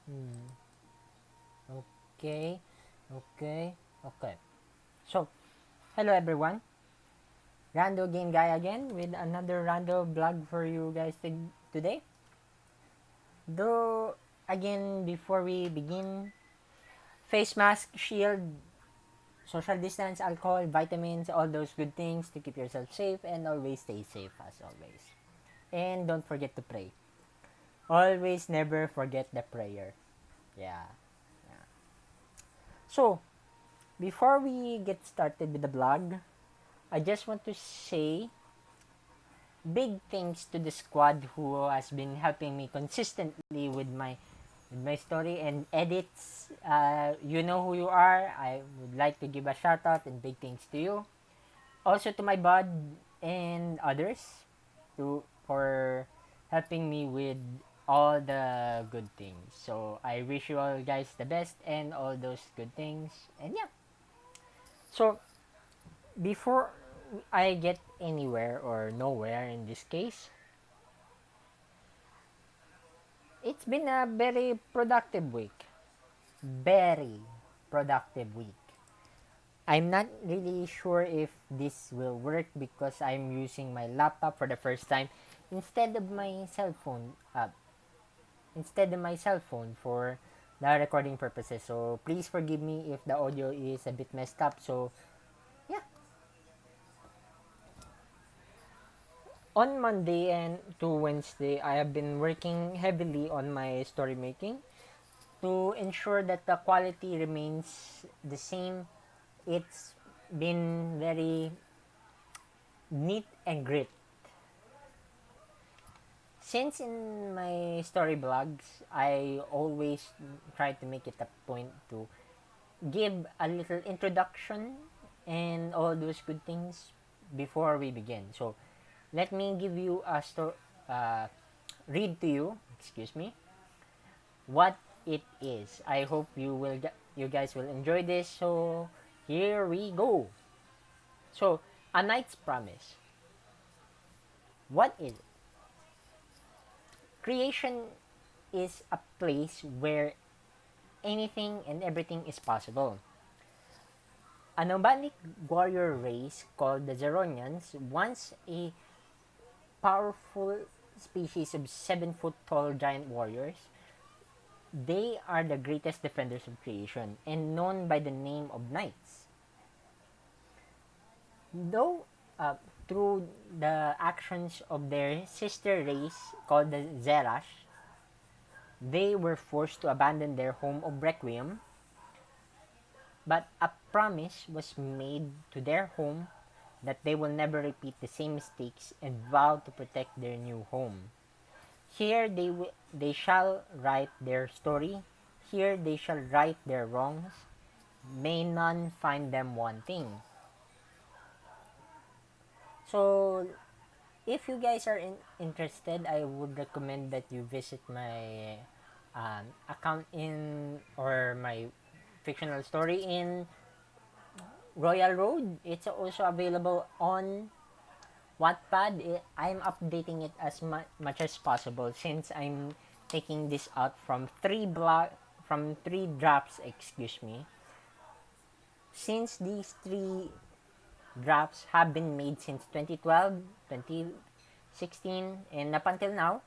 Hmm. Okay. Okay. Okay. So, hello everyone. Rando Game Guy again with another Rando vlog for you guys today. Though, again, before we begin, face mask, shield, social distance, alcohol, vitamins, all those good things to keep yourself safe and always stay safe as always. And don't forget to pray. Always never forget the prayer. Yeah. Yeah. So, before we get started with the vlog, I just want to say big thanks to the squad who has been helping me consistently with my story and edits. You know who you are. I would like to give a shout out and big thanks to you. Also to my bud and others for helping me with all the good things. So I wish you all guys the best and all those good things. And yeah. So before I get anywhere or nowhere in this case, it's been a very productive week. Very productive week. I'm not really sure if this will work because I'm using my laptop for the first time instead of my cell phone. Instead of my cell phone for the recording purposes. So please forgive me if the audio is a bit messed up. So yeah, on Monday and to Wednesday, I have been working heavily on my story making to ensure that the quality remains the same. It's been very neat and grit. Since in my story blogs, I always try to make it a point to give a little introduction and all those good things before we begin. So, let me give you read to you, excuse me, what it is. I hope you guys will enjoy this. So, here we go. So, a knight's promise. What is it? Creation is a place where anything and everything is possible. A nomadic warrior race called the Zerrohnians, once a powerful species of 7 foot tall giant warriors, they are the greatest defenders of creation and known by the name of knights. Though, through the actions of their sister race called the Xer-razh, they were forced to abandon their home of Requiem, but a promise was made to their home that they will never repeat the same mistakes and vow to protect their new home. Here they shall write their story. Here they shall right their wrongs. May none find them wanting. So, if you guys are interested, I would recommend that you visit my account in or my fictional story in Royal Road. It's also available on Wattpad. I'm updating it as much as possible since I'm taking this out from three drafts, excuse me. Since these three drafts have been made since 2012, 2016, and up until now,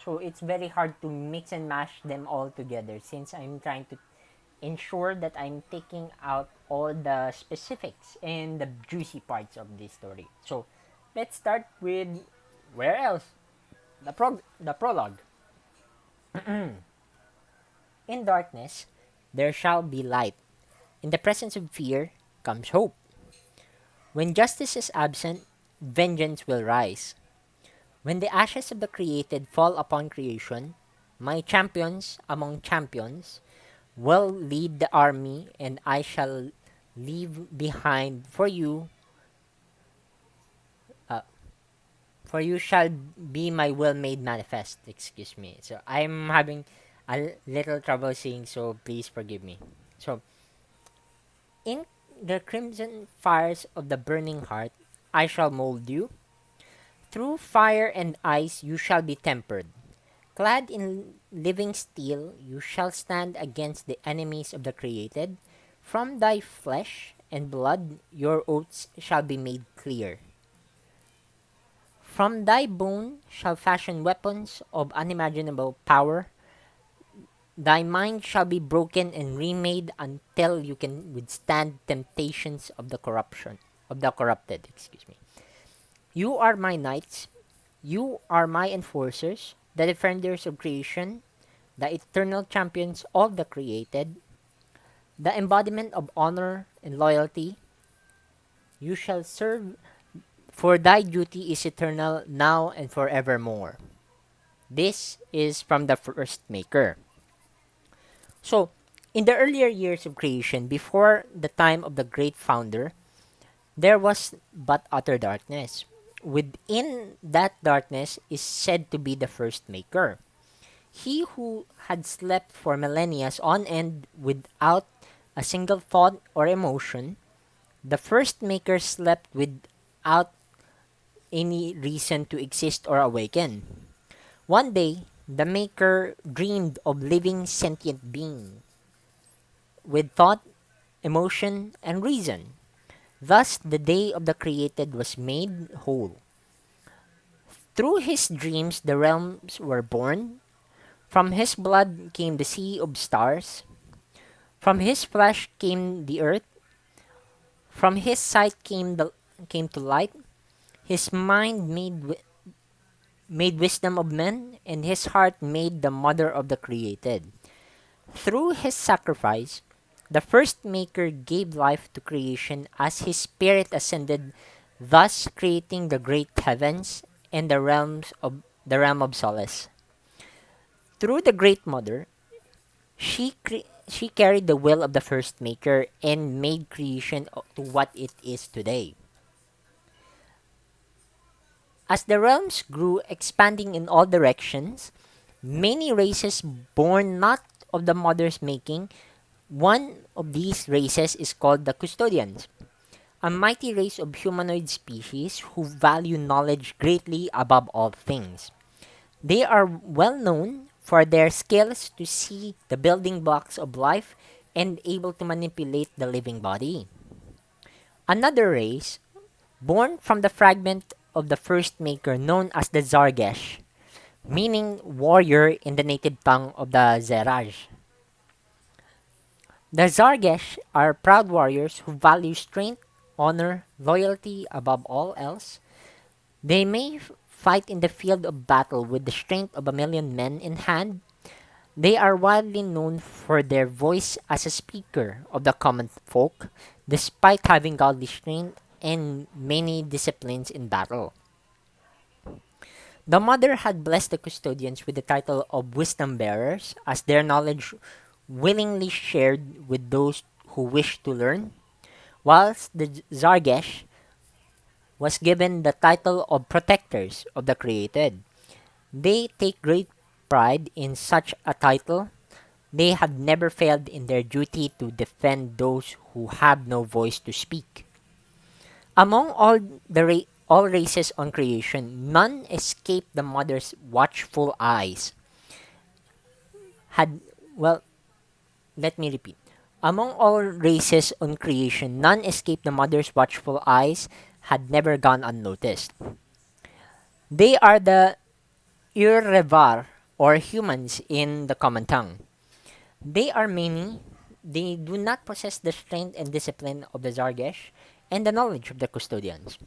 so it's very hard to mix and mash them all together since I'm trying to ensure that I'm taking out all the specifics and the juicy parts of this story. So, let's start with where else? The prologue. In darkness, there shall be light. In the presence of fear comes hope. When justice is absent, vengeance will rise. When the ashes of the created fall upon creation, my champions among champions will lead the army, and I shall leave behind uh, for you shall be my will made manifest. Excuse me. So I'm having a little trouble seeing, so please forgive me. So, in the crimson fires of the burning heart, I shall mold you. Through fire and ice, you shall be tempered. Clad in living steel, you shall stand against the enemies of the created. From thy flesh and blood your oaths shall be made clear. From thy bone shall fashion weapons of unimaginable power. Thy mind shall be broken and remade until you can withstand temptations of the corrupted. Excuse me. You are my knights. You are my enforcers, the defenders of creation, the eternal champions of the created, the embodiment of honor and loyalty. You shall serve, for thy duty is eternal now and forevermore. This is from the first maker. So, in the earlier years of creation, before the time of the great founder, there was but utter darkness. Within that darkness is said to be the first maker. He who had slept for millennia on end without a single thought or emotion, the first maker slept without any reason to exist or awaken. One day, the maker dreamed of living sentient being with thought, emotion, and reason. Thus, the day of the created was made whole. Through his dreams, the realms were born. From his blood came the sea of stars. From his flesh came the earth. From his sight came to light. His mind made wisdom of men, and his heart made the mother of the created. Through his sacrifice, the first maker gave life to creation as his spirit ascended, thus creating the great heavens and the realm of solace. Through the great mother, she carried the will of the first maker and made creation to what it is today. As the realms grew, expanding in all directions, many races born not of the mother's making. One of these races is called the custodians, a mighty race of humanoid species who value knowledge greatly above all things. They are well known for their skills to see the building blocks of life and able to manipulate the living body. Another race, born from the fragment of the first maker known as the Xer-razh, meaning warrior in the native tongue of the Xer-razh. The Xer-razh are proud warriors who value strength, honor, loyalty above all else. They may fight in the field of battle with the strength of a million men in hand. They are widely known for their voice as a speaker of the common folk, despite having godly strength and many disciplines in battle. The mother had blessed the custodians with the title of wisdom bearers, as their knowledge willingly shared with those who wished to learn, whilst the Xer-razh was given the title of protectors of the created. They take great pride in such a title. They have never failed in their duty to defend those who have no voice to speak. Among all races on creation, none escaped the mother's watchful eyes. Had well, let me repeat. Among all races on creation, none escaped the mother's watchful eyes, had never gone unnoticed. They are the Xer-razh, or humans in the common tongue. They are many. They do not possess the strength and discipline of the Xer-razh and the knowledge of the custodians.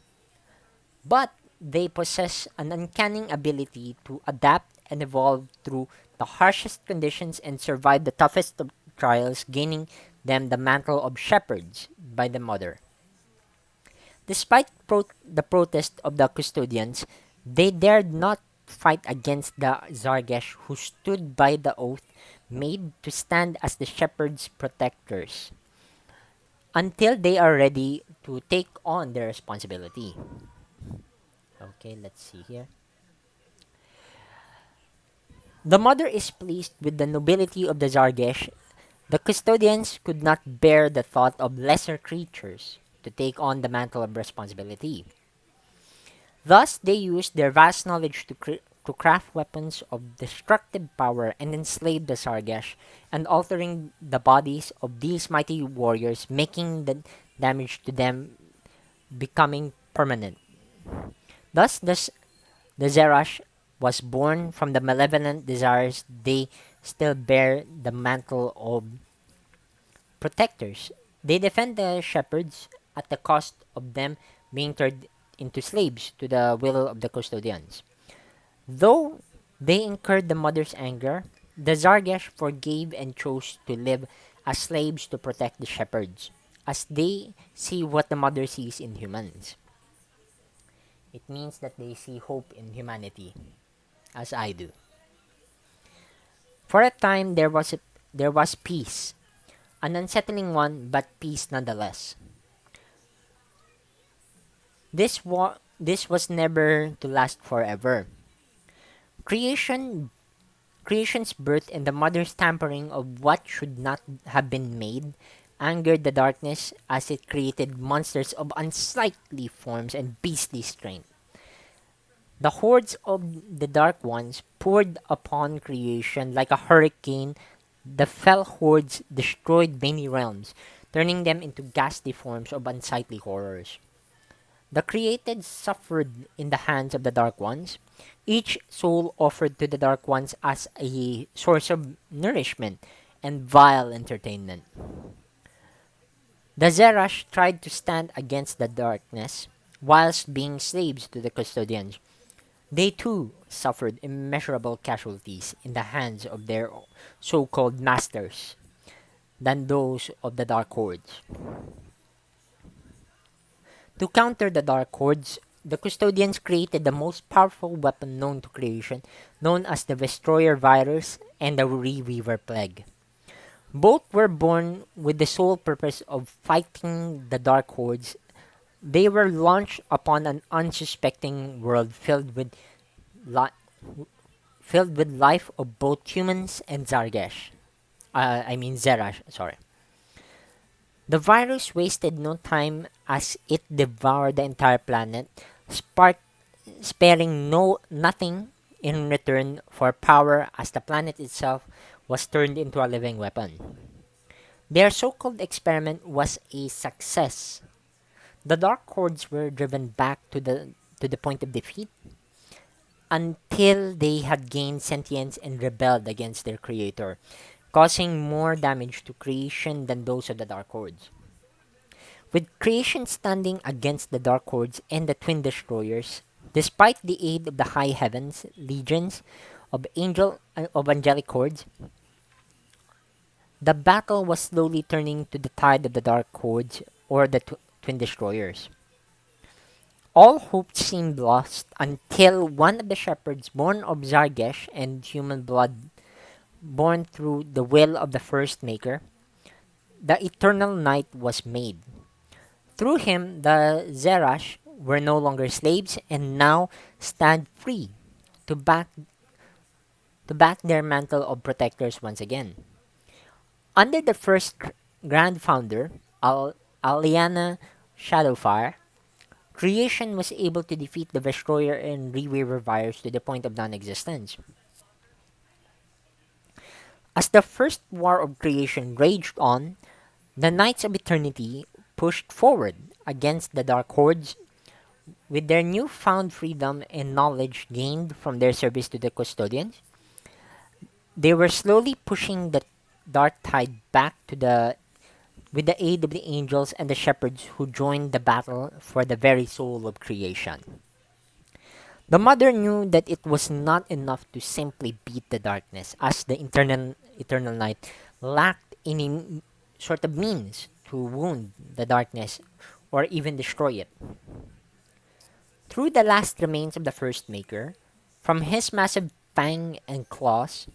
But they possess an uncanny ability to adapt and evolve through the harshest conditions and survive the toughest of trials, gaining them the mantle of shepherds by the mother. Despite the protest of the custodians, they dared not fight against the Xer-razh, who stood by the oath made to stand as the shepherd's protectors until they are ready to take on their responsibility. Okay, let's see here. The mother is pleased with the nobility of the Xer-razh. The custodians could not bear the thought of lesser creatures to take on the mantle of responsibility. Thus, they used their vast knowledge to to craft weapons of destructive power and enslave the Sargash, and altering the bodies of these mighty warriors, making the damage to them becoming permanent. Thus, the Xer-razh was born from the malevolent desires they still bear the mantle of protectors. They defend the shepherds at the cost of them being turned into slaves to the will of the custodians. Though they incurred the mother's anger, the Zargash forgave and chose to live as slaves to protect the shepherds, as they see what the mother sees in humans. It means that they see hope in humanity, as I do. For a time, there was peace, an unsettling one, but peace nonetheless. This was never to last forever. Creation Creation's birth and the mother's tampering of what should not have been made angered the darkness as it created monsters of unsightly forms and beastly strength. The hordes of the Dark Ones poured upon creation like a hurricane. The fell hordes destroyed many realms, turning them into ghastly forms of unsightly horrors. The created suffered in the hands of the Dark Ones, each soul offered to the Dark Ones as a source of nourishment and vile entertainment. The Zerrohnians tried to stand against the darkness whilst being slaves to the custodians. They too suffered immeasurable casualties in the hands of their so-called masters than those of the Dark Hordes. To counter the Dark Hordes, the custodians created the most powerful weapon known to creation, known as the Destroyer Virus and the Reweaver Plague. Both were born with the sole purpose of fighting the Dark Hordes. They were launched upon an unsuspecting world li- filled with life of both humans and Zargash. Zerrohnians, sorry. The virus wasted no time as it devoured the entire planet, sparing nothing in return for power, as the planet itself was turned into a living weapon. Their so-called experiment was a success. The Dark Hordes were driven back to the point of defeat until they had gained sentience and rebelled against their creator, causing more damage to creation than those of the Dark Hordes. With creation standing against the Dark Hordes and the Twin Destroyers, despite the aid of the High Heavens, legions of angelic hordes, the battle was slowly turning to the tide of the Dark Hordes or the Twin Destroyers. All hope seemed lost until one of the shepherds born of Zargesh and human blood, born through the will of the first maker, the eternal night was made. Through him, the Zerrohnians were no longer slaves and now stand free to back their mantle of protectors once again. Under the first Grand Founder, Aliana Shadowfire, creation was able to defeat the Destroyer and Reweaver virus to the point of non-existence. As the first war of creation raged on, the Knights of Eternity pushed forward against the Dark Hordes. With their newfound freedom and knowledge gained from their service to the custodians, they were slowly pushing the dark tide back with the aid of the angels and the shepherds who joined the battle for the very soul of creation. The mother knew that it was not enough to simply beat the darkness, as the eternal night lacked any sort of means to wound the darkness or even destroy it. Through the last remains of the first maker, from his massive fang and claws,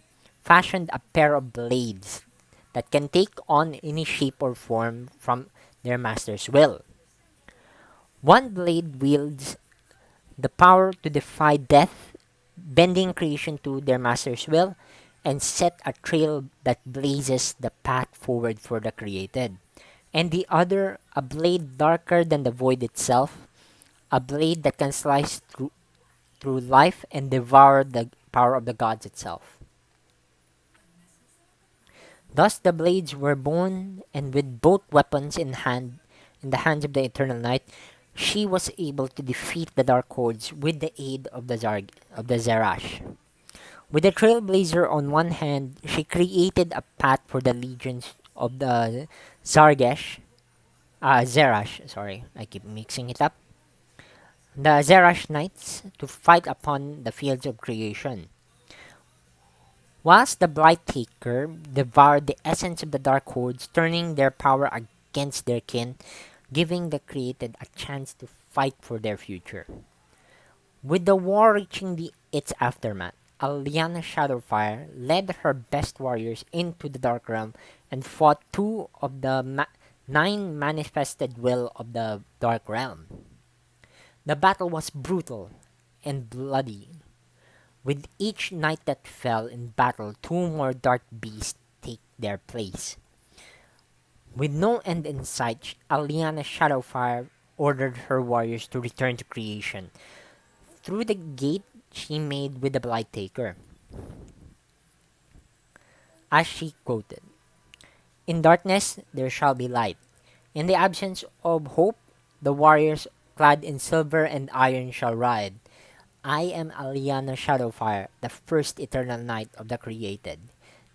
fashioned a pair of blades that can take on any shape or form from their master's will. One blade wields the power to defy death, bending creation to their master's will, and set a trail that blazes the path forward for the created. And the other, a blade darker than the void itself, a blade that can slice through life and devour the power of the gods itself. Thus the blades were born, and with both weapons in the hands of the Eternal Night, she was able to defeat the Dark Hordes with the aid of the Xer-razh. With the Trailblazer on one hand, she created a path for the legions of the Xer-razh, sorry, I keep mixing it up. The Xer-razh Knights to fight upon the fields of creation. Whilst the Blighttaker devoured the essence of the Dark Hordes, turning their power against their kin, giving the created a chance to fight for their future. With the war reaching its aftermath, Aliana Shadowfire led her best warriors into the Dark Realm and fought two of the nine manifested will of the Dark Realm. The battle was brutal and bloody. With each knight that fell in battle, two more dark beasts take their place. With no end in sight, Aliana Shadowfire ordered her warriors to return to creation through the gate she made with the Blighttaker. As she quoted, "In darkness there shall be light. In the absence of hope, the warriors clad in silver and iron shall ride. I am Aliana Shadowfire, the first eternal night of the created.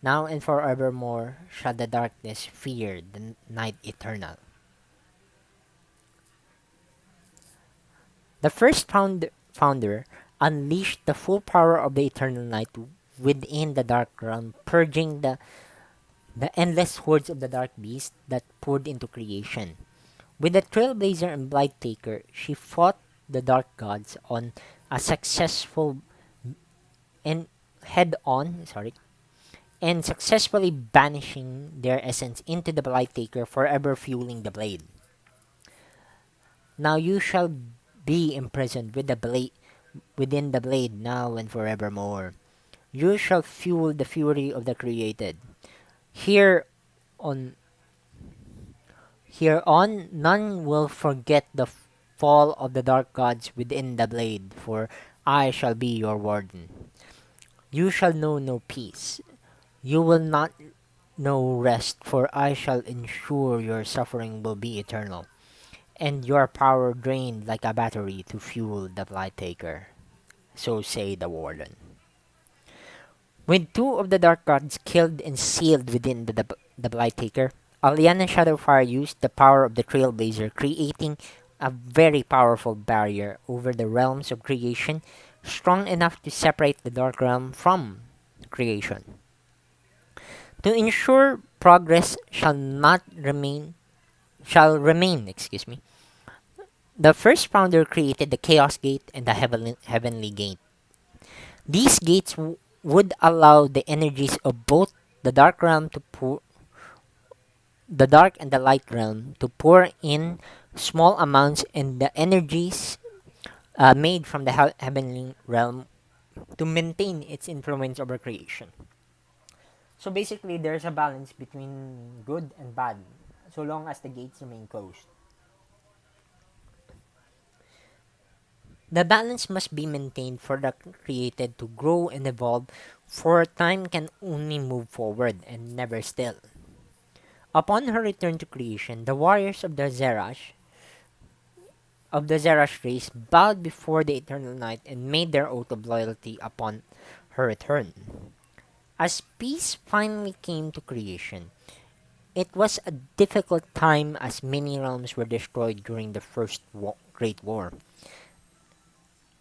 Now and forevermore shall the darkness fear the night eternal." The first founder unleashed the full power of the eternal night within the dark realm, purging the endless hordes of the dark beast that poured into creation. With the Trailblazer and Blighttaker, she fought the dark gods on a successful and head on, and successfully banishing their essence into the Blighttaker, forever fueling the blade. Now you shall be imprisoned within the blade now and forevermore. You shall fuel the fury of the created. Here on Hereon none will forget the fall of the dark gods within the blade, for I shall be your warden. You shall know no peace. You will not know rest, for I shall ensure your suffering will be eternal, and your power drained like a battery to fuel the Blighttaker. So say the warden. With two of the dark gods killed and sealed within the Blighttaker, Aliana Shadowfire used the power of the Trailblazer, creating a very powerful barrier over the realms of creation, strong enough to separate the Dark Realm from creation. To ensure progress shall remain, the first founder created the Chaos Gate and the Heavenly Gate. These gates would allow the energies of both the Dark Realm to pour the dark and the light realm to pour in small amounts, and the energies made from the heavenly realm to maintain its influence over creation. So basically, there's a balance between good and bad, so long as the gates remain closed. The balance must be maintained for the created to grow and evolve, for time can only move forward and never still. Upon her return to creation, the warriors of the Xer-razh race bowed before the Eternal Night and made their oath of loyalty upon her return. As peace finally came to creation, it was a difficult time as many realms were destroyed during the First Great War.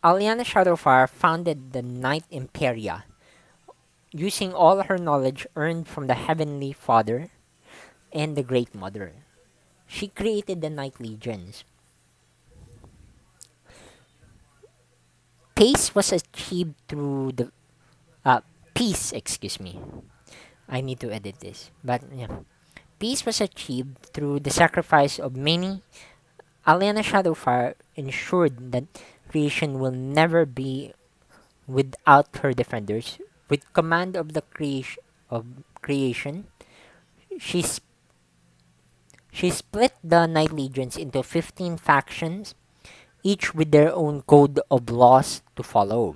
Aliana Shadowfire founded the Night Imperia, using all her knowledge earned from the Heavenly Father and the Great Mother. She created the Night Legions. Peace was achieved through the peace. Excuse me. I need to edit this, but yeah. Peace was achieved through the sacrifice of many. Aliana Shadowfire ensured that creation will never be without her defenders. With command of the creation, she she split the Night Legions into 15 factions, each with their own code of laws to follow.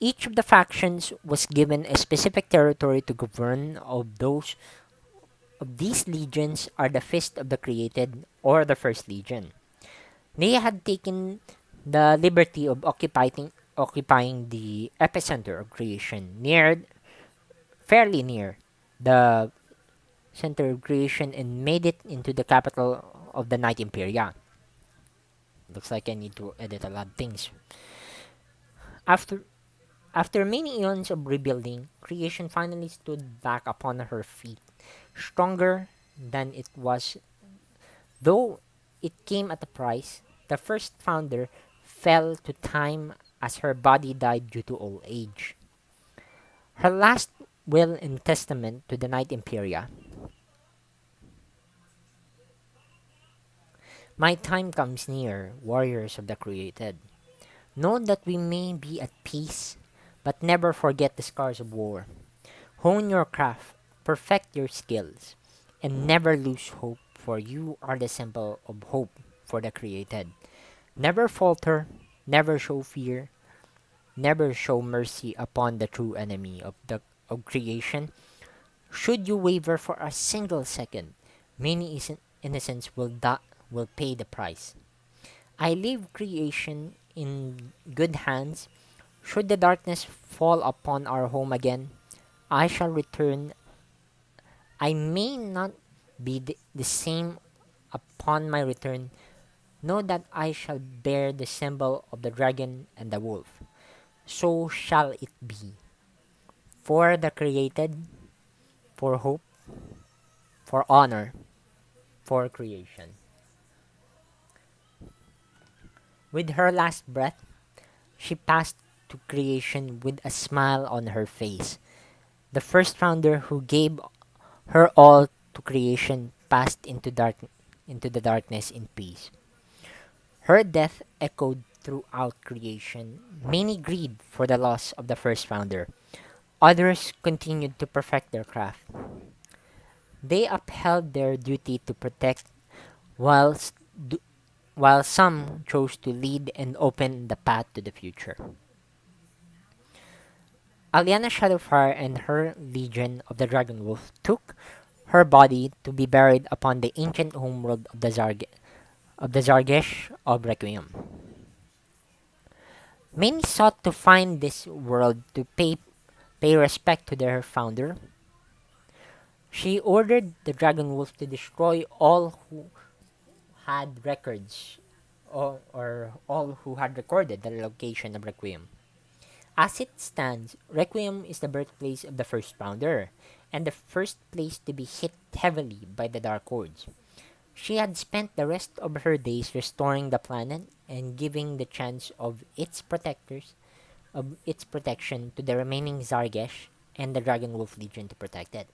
Each of the factions was given a specific territory to govern. Of these legions are the Fist of the Created, or the First Legion. They had taken the liberty of occupying the epicenter of creation, fairly near the center of creation, and made it into the capital of the Night Imperia. Looks like I need to edit a lot of things. After After many eons of rebuilding, creation finally stood back upon her feet, stronger than it was, though it came at a price. The first founder fell to time as her body died due to old age. Her last will and testament to the Night Imperia. My time comes near, warriors of the created. Know that we may be at peace, but never forget the scars of war. Hone your craft, perfect your skills, and never lose hope, for you are the symbol of hope for the created. Never falter, never show fear, never show mercy upon the true enemy of creation. Should you waver for a single second, many innocents will pay the price. I leave creation in good hands. Should the darkness fall upon our home again, I shall return. I may not be the same upon my return. Know that I shall bear the symbol of the dragon and the wolf. So shall it be. For the created, for hope, for honor, for creation. With her last breath, she passed to creation with a smile on her face. The first founder who gave her all to creation passed into the darkness in peace. Her death echoed throughout creation. Many grieved for the loss of the first founder. Others continued to perfect their craft. They upheld their duty to protect, whilst d- while some chose to lead and open the path to the future. Aliana Shadowfire and her legion of the Dragon Wolf took her body to be buried upon the ancient homeworld of the Zargesh of Requiem. Many sought to find this world to pay respect to their founder. She ordered the Dragon Wolf to destroy all who had records or all who had recorded the location of Requiem. As it stands, Requiem is the birthplace of the first founder, and the first place to be hit heavily by the Dark Hordes. She had spent the rest of her days restoring the planet and giving the chance of its protection to the remaining Zargesh and the Dragon Wolf Legion to protect it.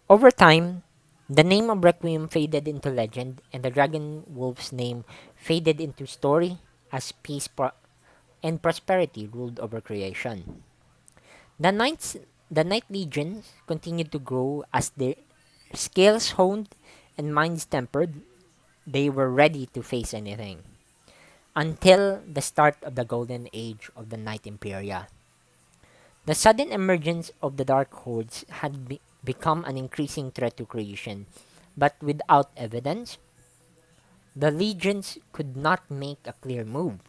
Over time, the name of Requiem faded into legend, and the Dragon Wolf's name faded into story as and prosperity ruled over creation. The knights, the Night Legions continued to grow as their skills honed and minds tempered. They were ready to face anything until the start of the golden age of the Night Imperia. The sudden emergence of the Dark Hordes had become an increasing threat to creation, but without evidence, the legions could not make a clear move.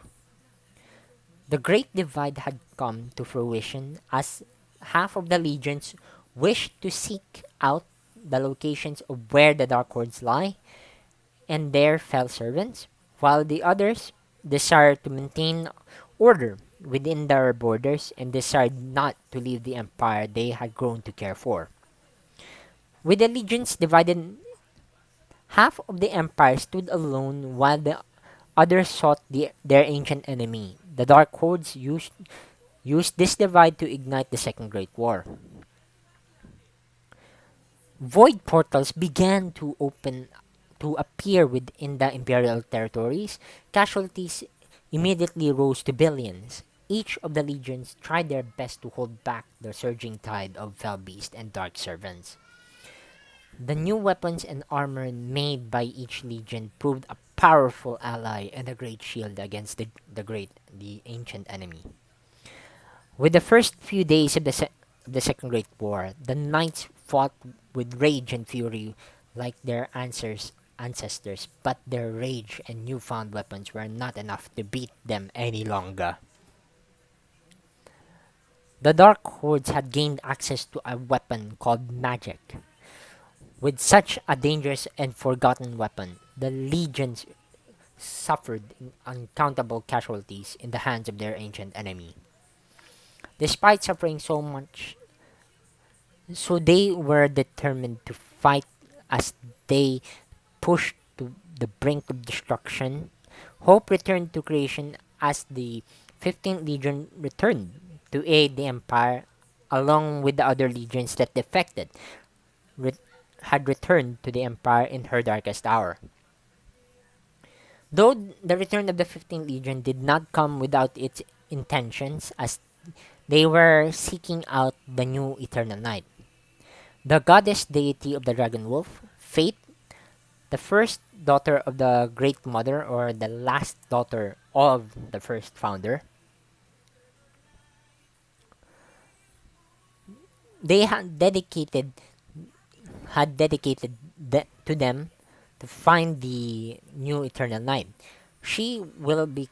The Great Divide had come to fruition as half of the legions wished to seek out the locations of where the Dark Hordes lie and their fell servants, while the others desired to maintain order within their borders and desired not to leave the empire they had grown to care for. With the legions divided, half of the empire stood alone while the others sought their ancient enemy. The Dark Hordes used this divide to ignite the Second Great War. Void portals began to appear within the imperial territories. Casualties immediately rose to billions. Each of the legions tried their best to hold back the surging tide of fell beasts and dark servants. The new weapons and armor made by each legion proved a powerful ally and a great shield against the ancient enemy. With the first few days of the Second Great War, the knights fought with rage and fury like their ancestors, but their rage and newfound weapons were not enough to beat them any longer. The Dark Hordes had gained access to a weapon called magic. With such a dangerous and forgotten weapon, the legions suffered uncountable casualties in the hands of their ancient enemy. Despite suffering so much, so they were determined to fight as they pushed to the brink of destruction. Hope returned to creation as the 15th Legion returned to aid the Empire, along with the other legions that defected, re- had returned to the Empire in her darkest hour. Though the return of the 15th Legion did not come without its intentions, as they were seeking out the new Eternal Night. The goddess deity of the Dragon Wolf, Fate, the first daughter of the Great Mother, or the last daughter of the first founder, they to them to find the new Eternal Night. She will be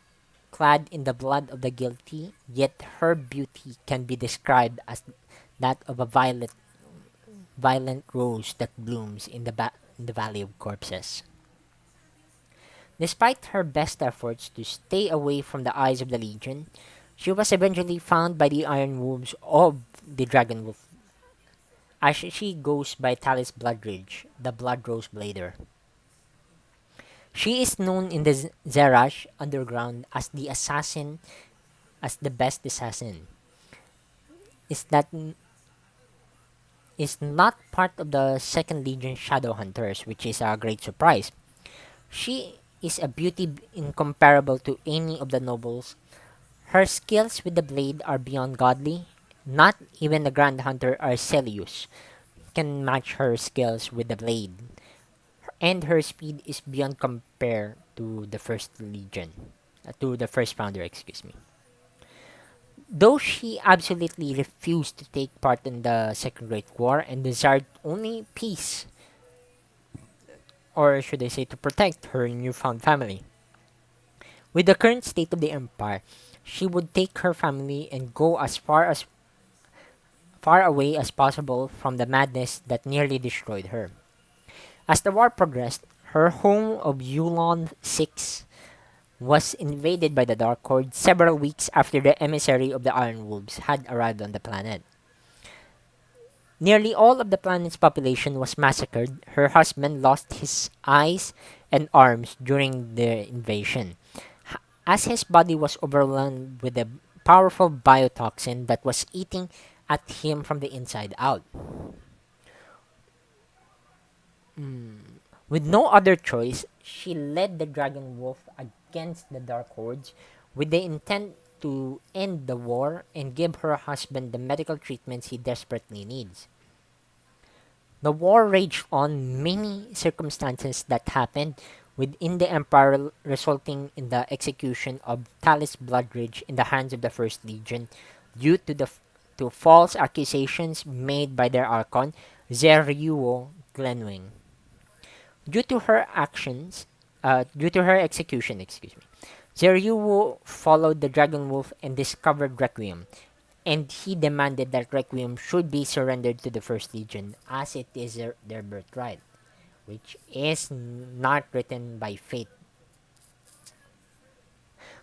clad in the blood of the guilty, yet her beauty can be described as that of a violent rose that blooms in the valley of corpses. Despite her best efforts to stay away from the eyes of the Legion, she was eventually found by the Iron Wolves of the Dragon Wolf, as she goes by Talis Bloodridge, the Blood Rose Blader. She is known in the Xer-razh underground as the assassin, as the best assassin. Is that is not part of the Second Legion Shadow Hunters, which is a great surprise. She is a beauty incomparable to any of the nobles. Her skills with the blade are beyond godly. Not even the Grand Hunter Arcelius can match her skills with the blade, and her speed is beyond compare to the First Legion, to the First Founder, excuse me. Though she absolutely refused to take part in the Second Great War and desired only peace, or should I say, to protect her newfound family. With the current state of the Empire, she would take her family and go as far away as possible from the madness that nearly destroyed her. As the war progressed, her home of Yulon 6 was invaded by the Dark Horde several weeks after the emissary of the Iron Wolves had arrived on the planet. Nearly all of the planet's population was massacred. Her husband lost his eyes and arms during the invasion, as his body was overwhelmed with a powerful biotoxin that was eating at him from the inside out. With no other choice, she led the Dragon Wolf against the Dark Hordes with the intent to end the war and give her husband the medical treatments he desperately needs. The war raged on, many circumstances that happened within the Empire resulting in the execution of Talis Bloodridge in the hands of the First Legion due to false accusations made by their Archon, Zerrohnians Glenwing. Due to her execution, excuse me, Zerrohnians followed the Dragon Wolf and discovered Requiem, and he demanded that Requiem should be surrendered to the First Legion as it is their birthright, which is not written by fate.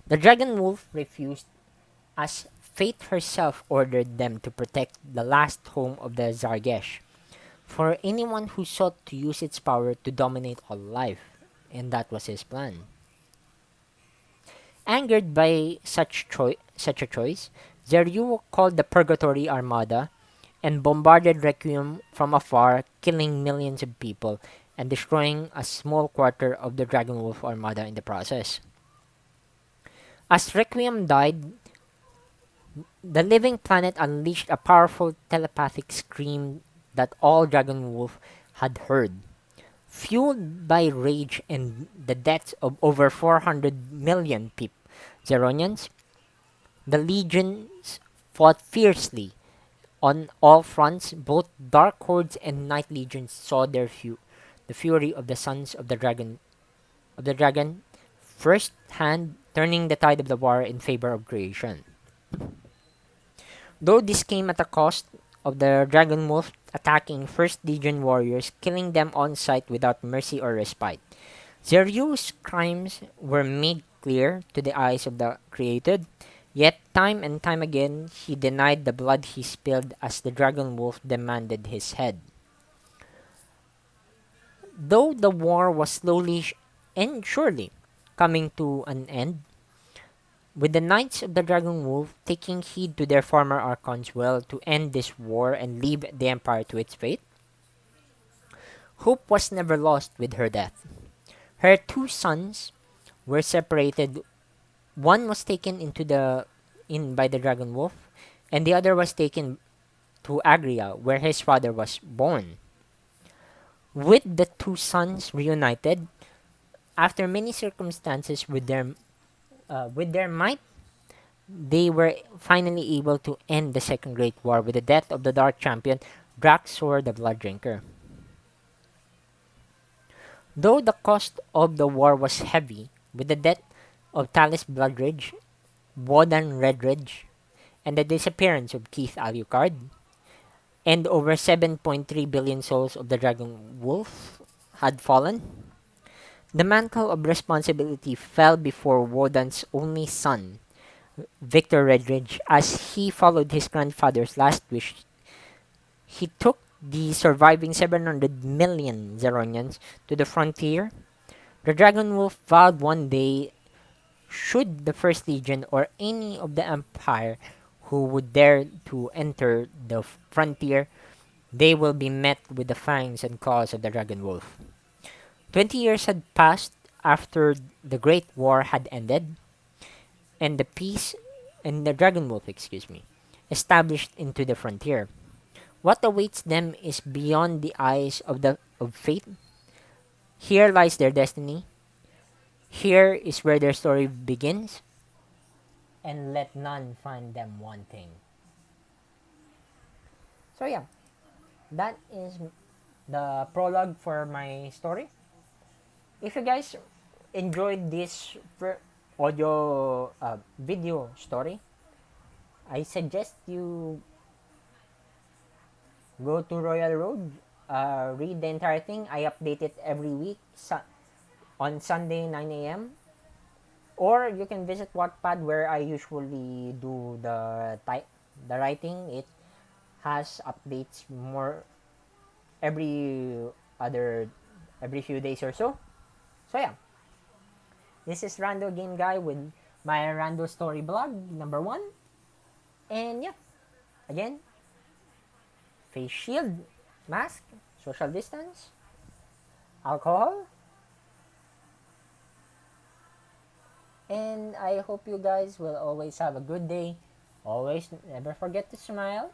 The Dragon Wolf refused, as fate herself ordered them to protect the last home of the Zargesh for anyone who sought to use its power to dominate all life, and that was his plan. Angered by such a choice, Zeryu called the Purgatory Armada and bombarded Requiem from afar, killing millions of people and destroying a small quarter of the Dragon Wolf Armada in the process. As Requiem died, the living planet unleashed a powerful telepathic scream that all Dragon Wolf had heard. Fueled by rage and the deaths of over 400 million Zerrohnians, the legions fought fiercely on all fronts. Both Dark Hordes and Night Legions saw the fury of the sons of the dragon first hand, turning the tide of the war in favor of creation. Though this came at a cost of the Dragon Wolf attacking First Legion warriors, killing them on sight without mercy or respite. Zerroh's crimes were made clear to the eyes of the created, yet time and time again he denied the blood he spilled as the Dragon Wolf demanded his head. Though the war was slowly and surely coming to an end, with the Knights of the Dragon Wolf taking heed to their former Archon's will to end this war and leave the Empire to its fate, hope was never lost with her death. Her two sons were separated. One was taken in by the Dragon Wolf, and the other was taken to Agria, where his father was born. With the two sons reunited, after many circumstances with their might, they were finally able to end the Second Great War with the death of the Dark Champion, Draxor the Blood Drinker. Though the cost of the war was heavy, with the death of Talis Bloodridge, Wodan Redridge, and the disappearance of Keith Alucard, and over 7.3 billion souls of the Dragon Wolf had fallen, the mantle of responsibility fell before Wodan's only son, Victor Redridge, as he followed his grandfather's last wish. He took the surviving 700 million Zerrohnians to the frontier. The Dragon Wolf vowed one day, should the First Legion or any of the Empire who would dare to enter the frontier, they will be met with the fangs and claws of the Dragon Wolf. 20 years had passed after the Great War had ended, and the Dragon Wolf, established into the frontier. What awaits them is beyond the eyes of fate. Here lies their destiny. Here is where their story begins, and let none find them wanting. So yeah, that is the prologue for my story. If you guys enjoyed this audio video story, I suggest you go to Royal Road, read the entire thing. I update it every week on Sunday 9 a.m. Or you can visit Wattpad where I usually do the writing. It has updates more every other every few days or so. So yeah, this is Rando Game Guy with my Rando Story Blog number 1. And yeah, again, face shield, mask, social distance, alcohol, and I hope you guys will always have a good day. Always never forget to smile.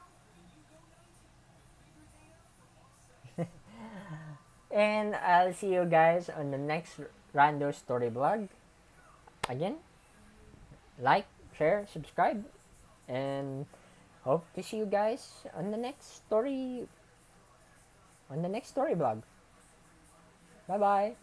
And I'll see you guys on the next Rando Story Blog. Again, like, share, subscribe, and hope to see you guys on the next story blog. Bye bye.